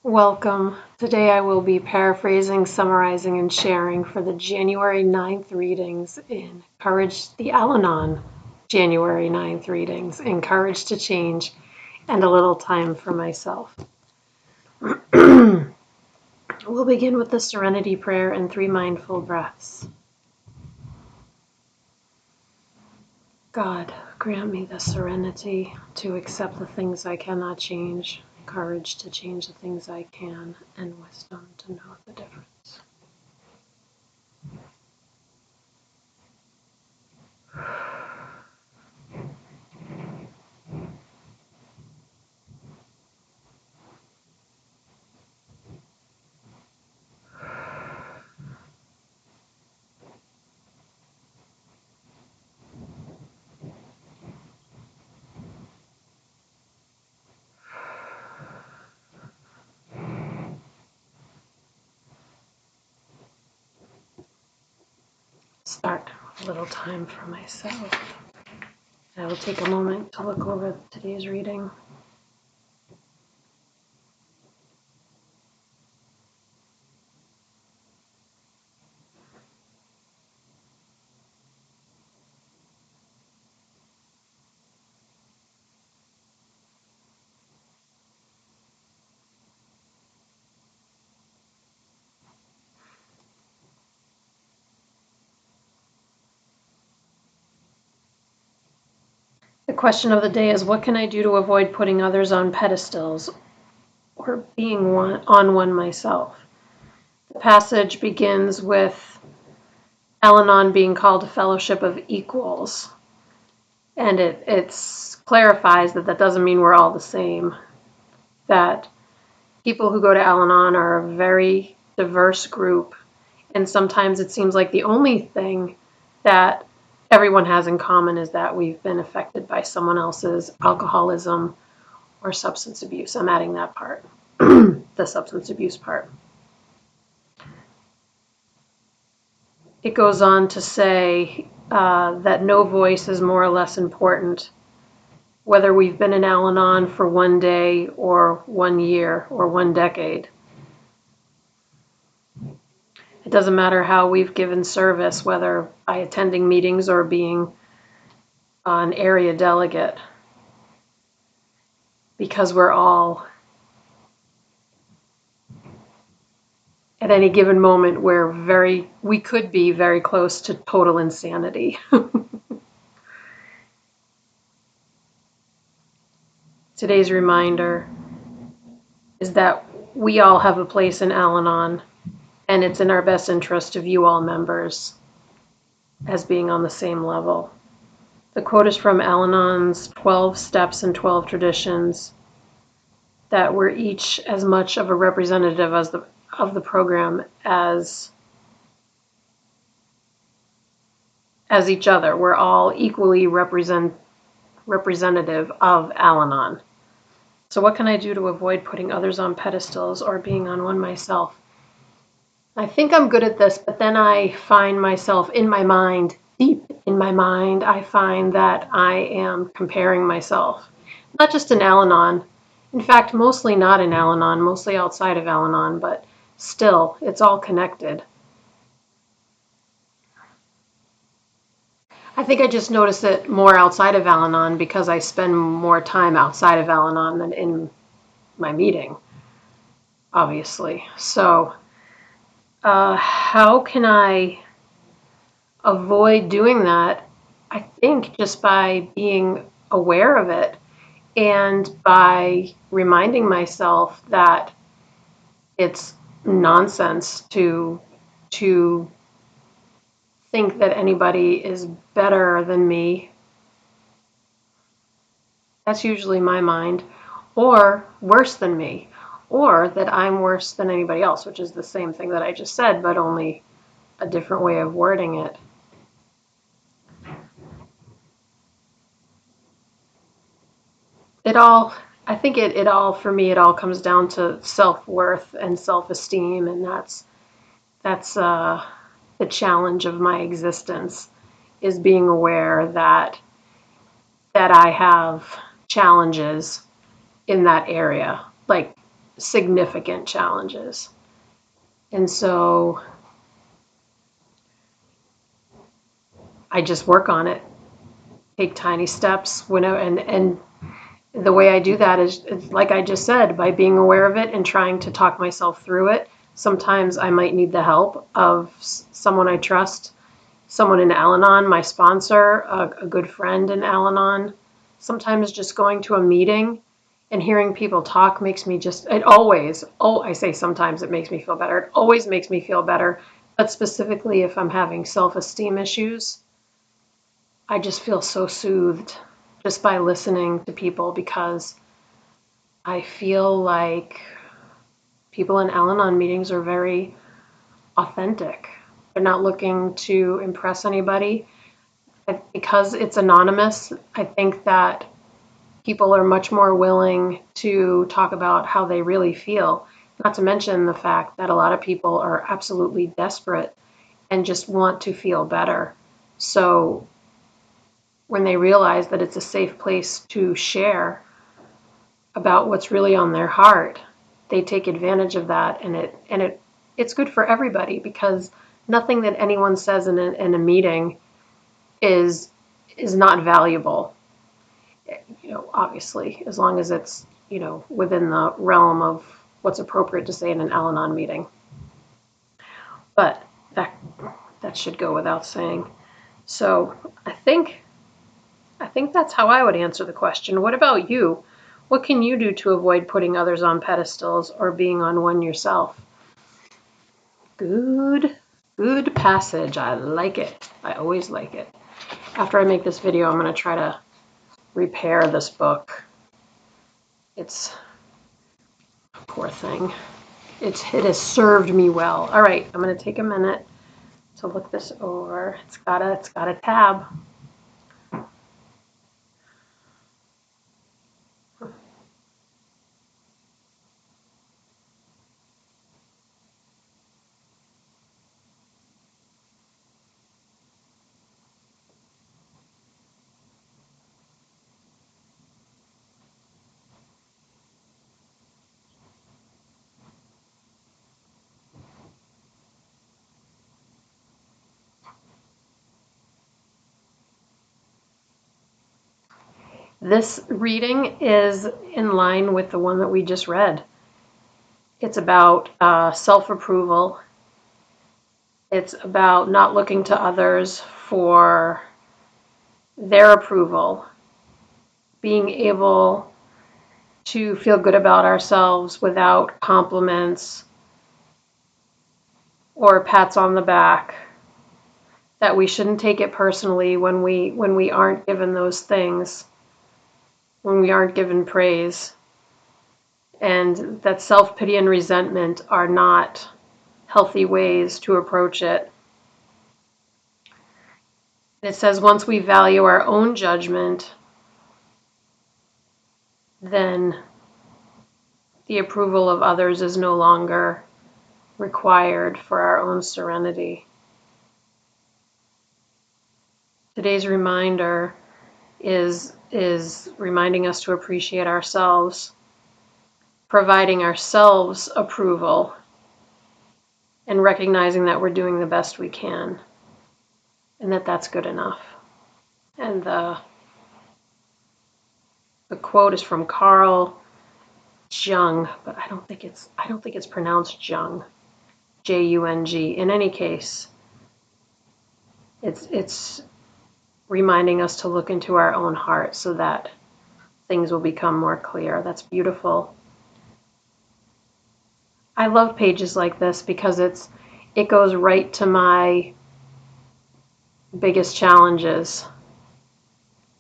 Welcome. Today I will be paraphrasing, summarizing, and sharing for the January 9th readings in the Al-Anon January 9th readings, Encourage to Change, and a little time for myself. We'll begin with the Serenity Prayer and 3 mindful breaths. God, grant me the serenity to accept the things I cannot change, courage to change the things I can, and wisdom to know the difference. Start with a little time for myself. I will take a moment to look over today's reading. The question of the day is, what can I do to avoid putting others on pedestals or being on one myself? The passage begins with Al-Anon being called a fellowship of equals, and it clarifies that doesn't mean we're all the same, that people who go to Al-Anon are a very diverse group, and sometimes it seems like the only thing that everyone has in common is that we've been affected by someone else's alcoholism or substance abuse. I'm adding that part, the substance abuse part. It goes on to say that no voice is more or less important, whether we've been in Al-Anon for one day or 1 year or 1 decade. It doesn't matter how we've given service, whether by attending meetings or being an area delegate, because we're all, at any given moment, we could be very close to total insanity. Today's reminder is that we all have a place in Al-Anon, and it's in our best interest to view all members as being on the same level. The quote is from Al-Anon's 12 Steps and 12 Traditions, that we're each as much of a representative of the program as each other. We're all equally representative of Al-Anon. So what can I do to avoid putting others on pedestals or being on one myself? I think I'm good at this, but then I find myself in my mind, deep in my mind, I find that I am comparing myself, not just in Al-Anon. In fact, mostly not in Al-Anon, mostly outside of Al-Anon, but still, it's all connected. I think I just notice it more outside of Al-Anon because I spend more time outside of Al-Anon than in my meeting, obviously. So, how can I avoid doing that? I think just by being aware of it and by reminding myself that it's nonsense to think that anybody is better than me. That's usually my mind. Or worse than me. Or that I'm worse than anybody else, which is the same thing that I just said, but only a different way of wording it. I think it all, for me, it all comes down to self-worth and self-esteem, and that's the challenge of my existence, is being aware that I have challenges in that area. Like, significant challenges. And so I just work on it, take tiny steps whenever, and the way I do that is, like I just said, by being aware of it and trying to talk myself through it. Sometimes I might need the help of someone I trust, someone in Al-Anon, my sponsor, a good friend in Al-Anon. Sometimes just going to a meeting and hearing people talk makes me it always, I say sometimes it makes me feel better. It always makes me feel better. But specifically if I'm having self-esteem issues, I just feel so soothed just by listening to people, because I feel like people in Al-Anon meetings are very authentic. They're not looking to impress anybody. Because it's anonymous, I think that people are much more willing to talk about how they really feel. Not to mention the fact that a lot of people are absolutely desperate and just want to feel better. So when they realize that it's a safe place to share about what's really on their heart, they take advantage of that, and it's good for everybody, because nothing that anyone says in a meeting is not valuable. Obviously, as long as it's, within the realm of what's appropriate to say in an Al-Anon meeting. But that should go without saying. So I think that's how I would answer the question. What about you? What can you do to avoid putting others on pedestals or being on one yourself? Good passage. I like it. I always like it. After I make this video, I'm going to try to repair this book. It's a poor thing. It has served me well. All right, I'm going to take a minute to look this over. It's got a tab. This reading is in line with the one that we just read. It's about self-approval. It's about not looking to others for their approval, being able to feel good about ourselves without compliments or pats on the back, that we shouldn't take it personally when we aren't given those things, when we aren't given praise, and that self-pity and resentment are not healthy ways to approach it. It says once we value our own judgment, then the approval of others is no longer required for our own serenity. Today's reminder is reminding us to appreciate ourselves, providing ourselves approval, and recognizing that we're doing the best we can, and that that's good enough. And the quote is from Carl Jung, but I don't think it's pronounced Jung, Jung. In any case, it's reminding us to look into our own heart so that things will become more clear. That's beautiful. I love pages like this because it goes right to my biggest challenges.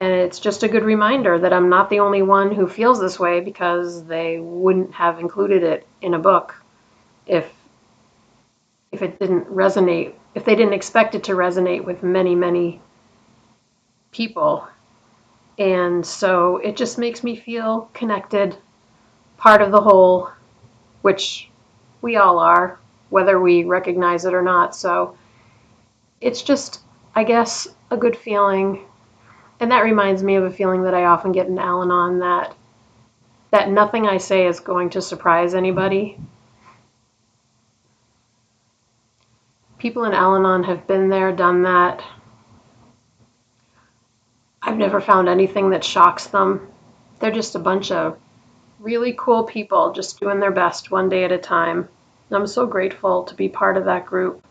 And it's just a good reminder that I'm not the only one who feels this way, because they wouldn't have included it in a book if it didn't resonate, if they didn't expect it to resonate with many, many people. And so it just makes me feel connected, part of the whole, which we all are, whether we recognize it or not. So it's just, I guess, a good feeling. And that reminds me of a feeling that I often get in Al-Anon, that that nothing I say is going to surprise anybody. People in Al-Anon have been there, done that. I've never found anything that shocks them. They're just a bunch of really cool people just doing their best one day at a time. I'm so grateful to be part of that group.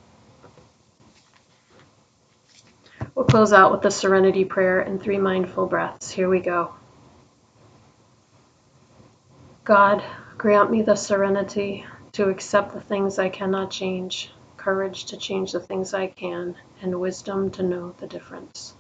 We'll close out with the Serenity Prayer and 3 mindful breaths. Here we go. God, grant me the serenity to accept the things I cannot change, courage to change the things I can, and wisdom to know the difference.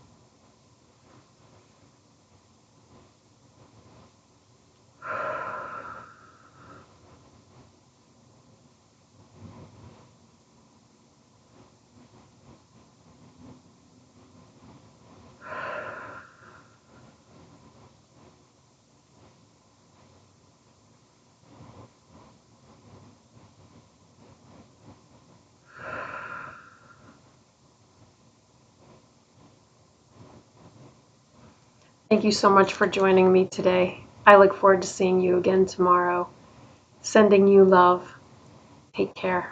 Thank you so much for joining me today. I look forward to seeing you again tomorrow. Sending you love. Take care.